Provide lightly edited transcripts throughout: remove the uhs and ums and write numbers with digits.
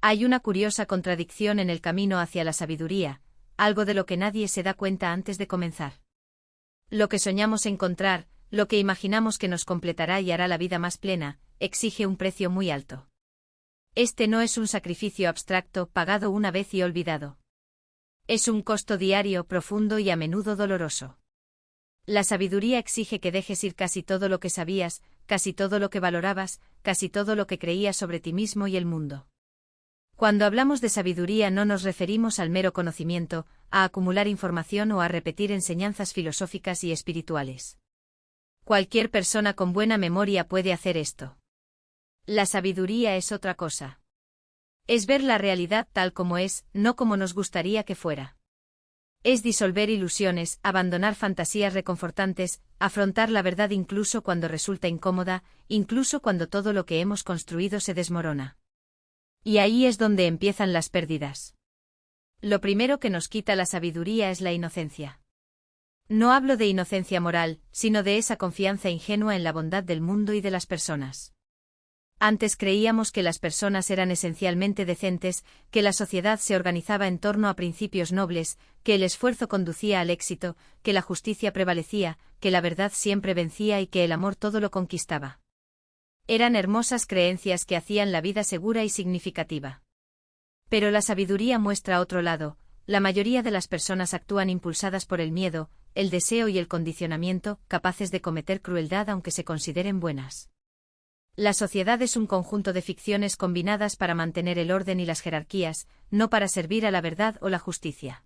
Hay una curiosa contradicción en el camino hacia la sabiduría, algo de lo que nadie se da cuenta antes de comenzar. Lo que soñamos encontrar, lo que imaginamos que nos completará y hará la vida más plena, exige un precio muy alto. Este no es un sacrificio abstracto pagado una vez y olvidado. Es un costo diario, profundo y a menudo doloroso. La sabiduría exige que dejes ir casi todo lo que sabías, casi todo lo que valorabas, casi todo lo que creías sobre ti mismo y el mundo. Cuando hablamos de sabiduría no nos referimos al mero conocimiento, a acumular información o a repetir enseñanzas filosóficas y espirituales. Cualquier persona con buena memoria puede hacer esto. La sabiduría es otra cosa. Es ver la realidad tal como es, no como nos gustaría que fuera. Es disolver ilusiones, abandonar fantasías reconfortantes, afrontar la verdad incluso cuando resulta incómoda, incluso cuando todo lo que hemos construido se desmorona. Y ahí es donde empiezan las pérdidas. Lo primero que nos quita la sabiduría es la inocencia. No hablo de inocencia moral, sino de esa confianza ingenua en la bondad del mundo y de las personas. Antes creíamos que las personas eran esencialmente decentes, que la sociedad se organizaba en torno a principios nobles, que el esfuerzo conducía al éxito, que la justicia prevalecía, que la verdad siempre vencía y que el amor todo lo conquistaba. Eran hermosas creencias que hacían la vida segura y significativa. Pero la sabiduría muestra otro lado. La mayoría de las personas actúan impulsadas por el miedo, el deseo y el condicionamiento, capaces de cometer crueldad aunque se consideren buenas. La sociedad es un conjunto de ficciones combinadas para mantener el orden y las jerarquías, no para servir a la verdad o la justicia.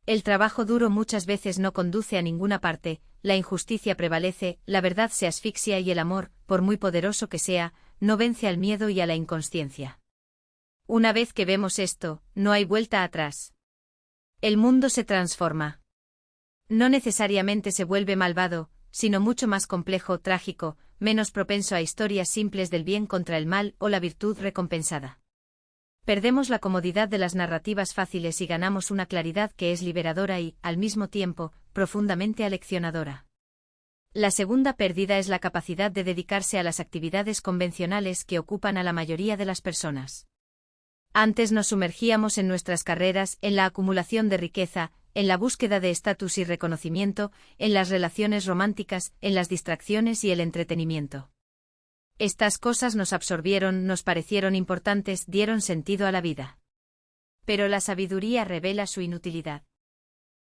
El trabajo duro muchas veces no conduce a ninguna parte, la injusticia prevalece, la verdad se asfixia y el amor, por muy poderoso que sea, no vence al miedo y a la inconsciencia. Una vez que vemos esto, no hay vuelta atrás. El mundo se transforma. No necesariamente se vuelve malvado, sino mucho más complejo, trágico, menos propenso a historias simples del bien contra el mal o la virtud recompensada. Perdemos la comodidad de las narrativas fáciles y ganamos una claridad que es liberadora y, al mismo tiempo, profundamente aleccionadora. La segunda pérdida es la capacidad de dedicarse a las actividades convencionales que ocupan a la mayoría de las personas. Antes nos sumergíamos en nuestras carreras, en la acumulación de riqueza, en la búsqueda de estatus y reconocimiento, en las relaciones románticas, en las distracciones y el entretenimiento. Estas cosas nos absorbieron, nos parecieron importantes, dieron sentido a la vida. Pero la sabiduría revela su inutilidad.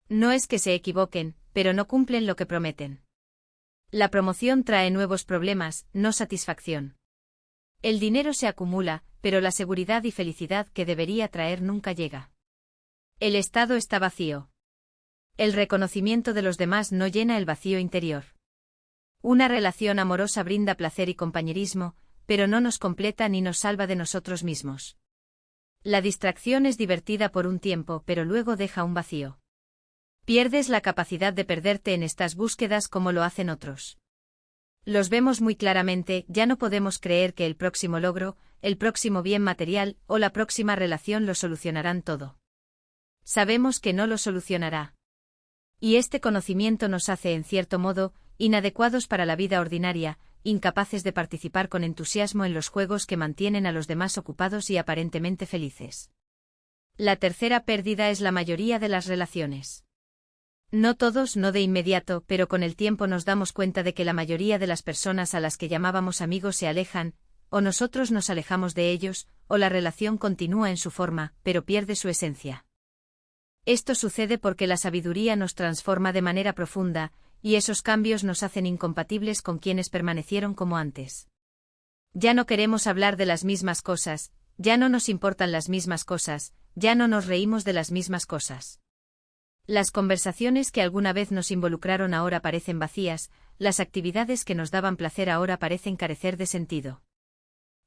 No es que se equivoquen, pero no cumplen lo que prometen. La promoción trae nuevos problemas, no satisfacción. El dinero se acumula, pero la seguridad y felicidad que debería traer nunca llega. El estado está vacío. El reconocimiento de los demás no llena el vacío interior. Una relación amorosa brinda placer y compañerismo, pero no nos completa ni nos salva de nosotros mismos. La distracción es divertida por un tiempo, pero luego deja un vacío. Pierdes la capacidad de perderte en estas búsquedas como lo hacen otros. Los vemos muy claramente, ya no podemos creer que el próximo logro, el próximo bien material o la próxima relación lo solucionarán todo. Sabemos que no lo solucionará. Y este conocimiento nos hace, en cierto modo, inadecuados para la vida ordinaria, incapaces de participar con entusiasmo en los juegos que mantienen a los demás ocupados y aparentemente felices. La tercera pérdida es la mayoría de las relaciones. No todos, no de inmediato, pero con el tiempo nos damos cuenta de que la mayoría de las personas a las que llamábamos amigos se alejan, o nosotros nos alejamos de ellos, o la relación continúa en su forma, pero pierde su esencia. Esto sucede porque la sabiduría nos transforma de manera profunda, y esos cambios nos hacen incompatibles con quienes permanecieron como antes. Ya no queremos hablar de las mismas cosas, ya no nos importan las mismas cosas, ya no nos reímos de las mismas cosas. Las conversaciones que alguna vez nos involucraron ahora parecen vacías, las actividades que nos daban placer ahora parecen carecer de sentido.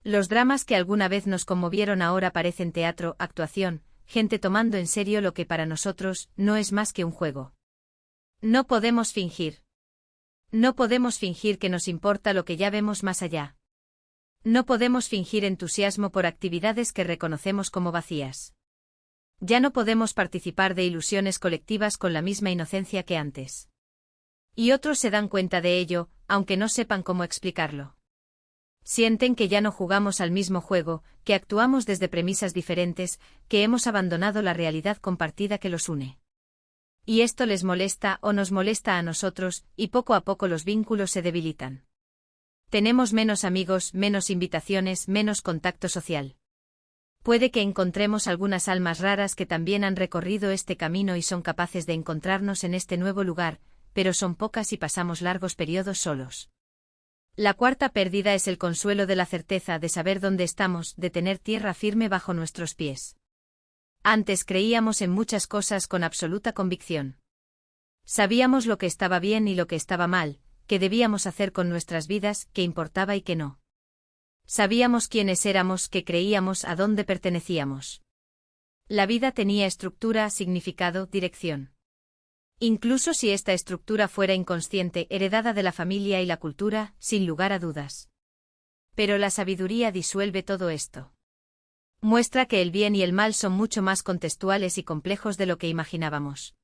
Los dramas que alguna vez nos conmovieron ahora parecen teatro, actuación, gente tomando en serio lo que para nosotros no es más que un juego. No podemos fingir. No podemos fingir que nos importa lo que ya vemos más allá. No podemos fingir entusiasmo por actividades que reconocemos como vacías. Ya no podemos participar de ilusiones colectivas con la misma inocencia que antes. Y otros se dan cuenta de ello, aunque no sepan cómo explicarlo. Sienten que ya no jugamos al mismo juego, que actuamos desde premisas diferentes, que hemos abandonado la realidad compartida que los une. Y esto les molesta o nos molesta a nosotros, y poco a poco los vínculos se debilitan. Tenemos menos amigos, menos invitaciones, menos contacto social. Puede que encontremos algunas almas raras que también han recorrido este camino y son capaces de encontrarnos en este nuevo lugar, pero son pocas y pasamos largos periodos solos. La cuarta pérdida es el consuelo de la certeza de saber dónde estamos, de tener tierra firme bajo nuestros pies. Antes creíamos en muchas cosas con absoluta convicción. Sabíamos lo que estaba bien y lo que estaba mal, qué debíamos hacer con nuestras vidas, qué importaba y qué no. Sabíamos quiénes éramos, qué creíamos, a dónde pertenecíamos. La vida tenía estructura, significado, dirección. Incluso si esta estructura fuera inconsciente, heredada de la familia y la cultura, sin lugar a dudas. Pero la sabiduría disuelve todo esto. Muestra que el bien y el mal son mucho más contextuales y complejos de lo que imaginábamos.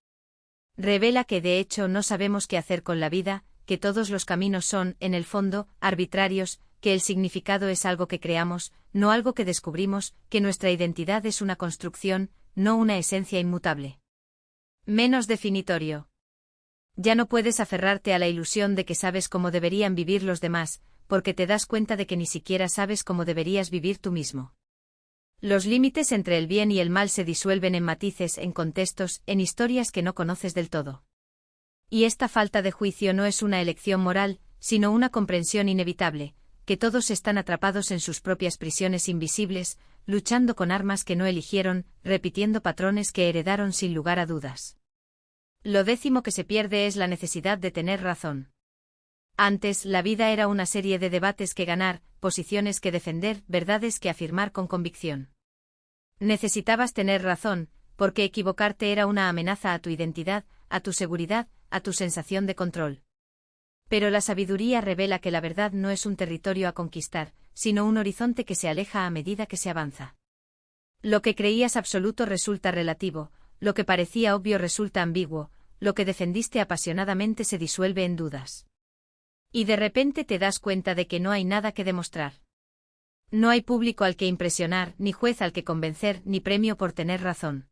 Revela que de hecho no sabemos qué hacer con la vida, que todos los caminos son, en el fondo, arbitrarios, que el significado es algo que creamos, no algo que descubrimos, que nuestra identidad es una construcción, no una esencia inmutable. Menos definitorio. Ya no puedes aferrarte a la ilusión de que sabes cómo deberían vivir los demás, porque te das cuenta de que ni siquiera sabes cómo deberías vivir tú mismo. Los límites entre el bien y el mal se disuelven en matices, en contextos, en historias que no conoces del todo. Y esta falta de juicio no es una elección moral, sino una comprensión inevitable, que todos están atrapados en sus propias prisiones invisibles, luchando con armas que no eligieron, repitiendo patrones que heredaron sin lugar a dudas. Lo décimo que se pierde es la necesidad de tener razón. Antes, la vida era una serie de debates que ganar, posiciones que defender, verdades que afirmar con convicción. Necesitabas tener razón, porque equivocarte era una amenaza a tu identidad, a tu seguridad, a tu sensación de control. Pero la sabiduría revela que la verdad no es un territorio a conquistar, sino un horizonte que se aleja a medida que se avanza. Lo que creías absoluto resulta relativo, lo que parecía obvio resulta ambiguo, lo que defendiste apasionadamente se disuelve en dudas. Y de repente te das cuenta de que no hay nada que demostrar. No hay público al que impresionar, ni juez al que convencer, ni premio por tener razón.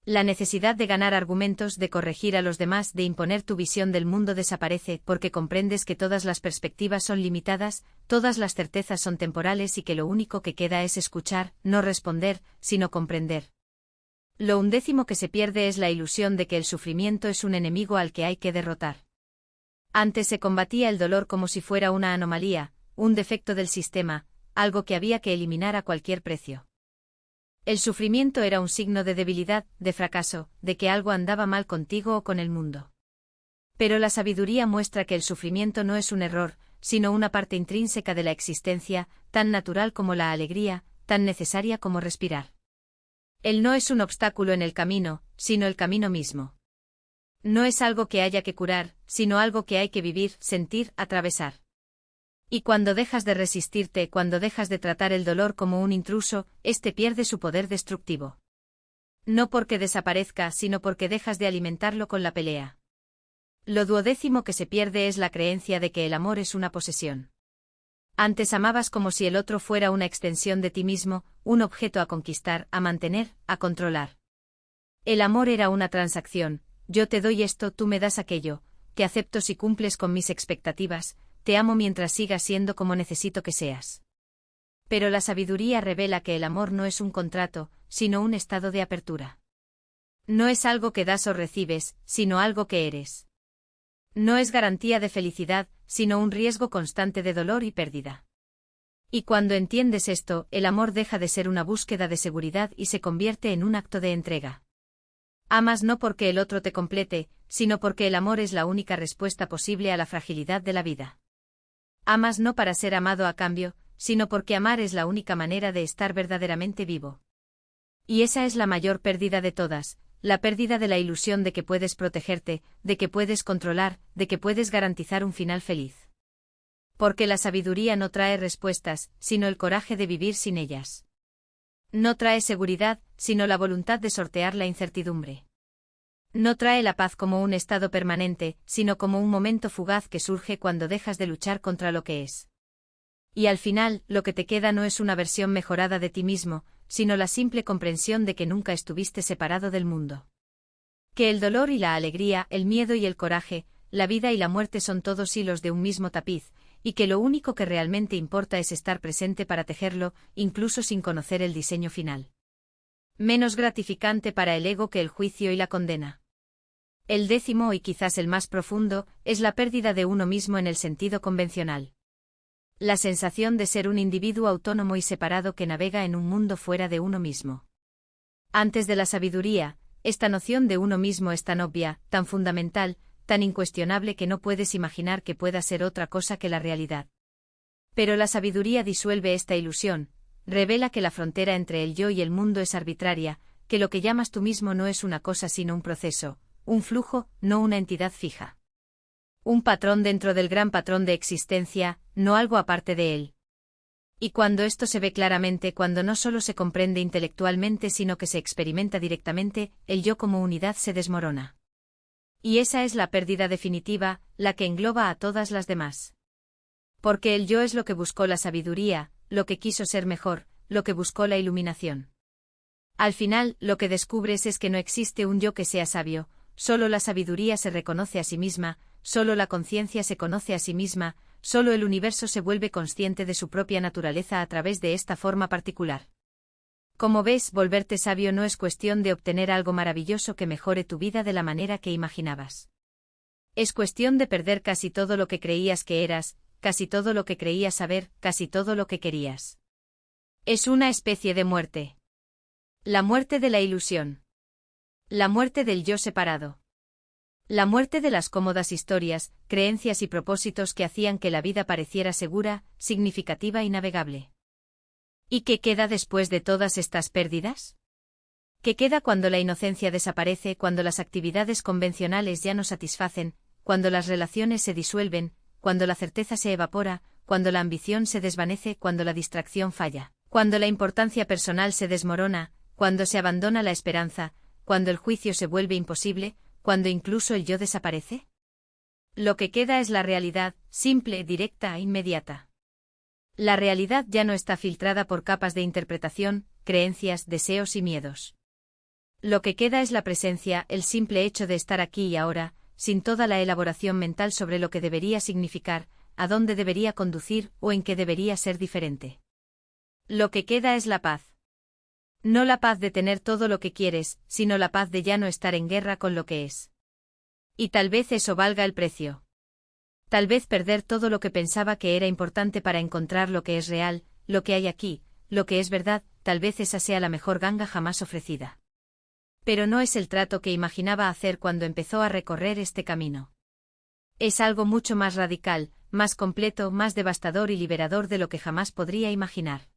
La necesidad de ganar argumentos, de corregir a los demás, de imponer tu visión del mundo desaparece porque comprendes que todas las perspectivas son limitadas, todas las certezas son temporales y que lo único que queda es escuchar, no responder, sino comprender. Lo undécimo que se pierde es la ilusión de que el sufrimiento es un enemigo al que hay que derrotar. Antes se combatía el dolor como si fuera una anomalía, un defecto del sistema, algo que había que eliminar a cualquier precio. El sufrimiento era un signo de debilidad, de fracaso, de que algo andaba mal contigo o con el mundo. Pero la sabiduría muestra que el sufrimiento no es un error, sino una parte intrínseca de la existencia, tan natural como la alegría, tan necesaria como respirar. Él no es un obstáculo en el camino, sino el camino mismo. No es algo que haya que curar, sino algo que hay que vivir, sentir, atravesar. Y cuando dejas de resistirte, cuando dejas de tratar el dolor como un intruso, éste pierde su poder destructivo. No porque desaparezca, sino porque dejas de alimentarlo con la pelea. Lo duodécimo que se pierde es la creencia de que el amor es una posesión. Antes amabas como si el otro fuera una extensión de ti mismo, un objeto a conquistar, a mantener, a controlar. El amor era una transacción, yo te doy esto, tú me das aquello, te acepto si cumples con mis expectativas, te amo mientras sigas siendo como necesito que seas. Pero la sabiduría revela que el amor no es un contrato, sino un estado de apertura. No es algo que das o recibes, sino algo que eres. No es garantía de felicidad, sino un riesgo constante de dolor y pérdida. Y cuando entiendes esto, el amor deja de ser una búsqueda de seguridad y se convierte en un acto de entrega. Amas no porque el otro te complete, sino porque el amor es la única respuesta posible a la fragilidad de la vida. Amas no para ser amado a cambio, sino porque amar es la única manera de estar verdaderamente vivo. Y esa es la mayor pérdida de todas, la pérdida de la ilusión de que puedes protegerte, de que puedes controlar, de que puedes garantizar un final feliz. Porque la sabiduría no trae respuestas, sino el coraje de vivir sin ellas. No trae seguridad, sino la voluntad de sortear la incertidumbre. No trae la paz como un estado permanente, sino como un momento fugaz que surge cuando dejas de luchar contra lo que es. Y al final, lo que te queda no es una versión mejorada de ti mismo, sino la simple comprensión de que nunca estuviste separado del mundo. Que el dolor y la alegría, el miedo y el coraje, la vida y la muerte son todos hilos de un mismo tapiz, y que lo único que realmente importa es estar presente para tejerlo, incluso sin conocer el diseño final. Menos gratificante para el ego que el juicio y la condena. El 10º y quizás el más profundo, es la pérdida de uno mismo en el sentido convencional. La sensación de ser un individuo autónomo y separado que navega en un mundo fuera de uno mismo. Antes de la sabiduría, esta noción de uno mismo es tan obvia, tan fundamental, tan incuestionable que no puedes imaginar que pueda ser otra cosa que la realidad. Pero la sabiduría disuelve esta ilusión, revela que la frontera entre el yo y el mundo es arbitraria, que lo que llamas tú mismo no es una cosa sino un proceso, un flujo, no una entidad fija. Un patrón dentro del gran patrón de existencia, no algo aparte de él. Y cuando esto se ve claramente, cuando no solo se comprende intelectualmente sino que se experimenta directamente, el yo como unidad se desmorona. Y esa es la pérdida definitiva, la que engloba a todas las demás. Porque el yo es lo que buscó la sabiduría, lo que quiso ser mejor, lo que buscó la iluminación. Al final, lo que descubres es que no existe un yo que sea sabio, solo la sabiduría se reconoce a sí misma, solo la conciencia se conoce a sí misma, solo el universo se vuelve consciente de su propia naturaleza a través de esta forma particular. Como ves, volverte sabio no es cuestión de obtener algo maravilloso que mejore tu vida de la manera que imaginabas. Es cuestión de perder casi todo lo que creías que eras, casi todo lo que creías saber, casi todo lo que querías. Es una especie de muerte. La muerte de la ilusión. La muerte del yo separado. La muerte de las cómodas historias, creencias y propósitos que hacían que la vida pareciera segura, significativa y navegable. ¿Y qué queda después de todas estas pérdidas? ¿Qué queda cuando la inocencia desaparece, cuando las actividades convencionales ya no satisfacen, cuando las relaciones se disuelven, cuando la certeza se evapora, cuando la ambición se desvanece, cuando la distracción falla, cuando la importancia personal se desmorona, cuando se abandona la esperanza, cuando el juicio se vuelve imposible, cuando incluso el yo desaparece? Lo que queda es la realidad, simple, directa e inmediata. La realidad ya no está filtrada por capas de interpretación, creencias, deseos y miedos. Lo que queda es la presencia, el simple hecho de estar aquí y ahora, sin toda la elaboración mental sobre lo que debería significar, a dónde debería conducir o en qué debería ser diferente. Lo que queda es la paz. No la paz de tener todo lo que quieres, sino la paz de ya no estar en guerra con lo que es. Y tal vez eso valga el precio. Tal vez perder todo lo que pensaba que era importante para encontrar lo que es real, lo que hay aquí, lo que es verdad, tal vez esa sea la mejor ganga jamás ofrecida. Pero no es el trato que imaginaba hacer cuando empezó a recorrer este camino. Es algo mucho más radical, más completo, más devastador y liberador de lo que jamás podría imaginar.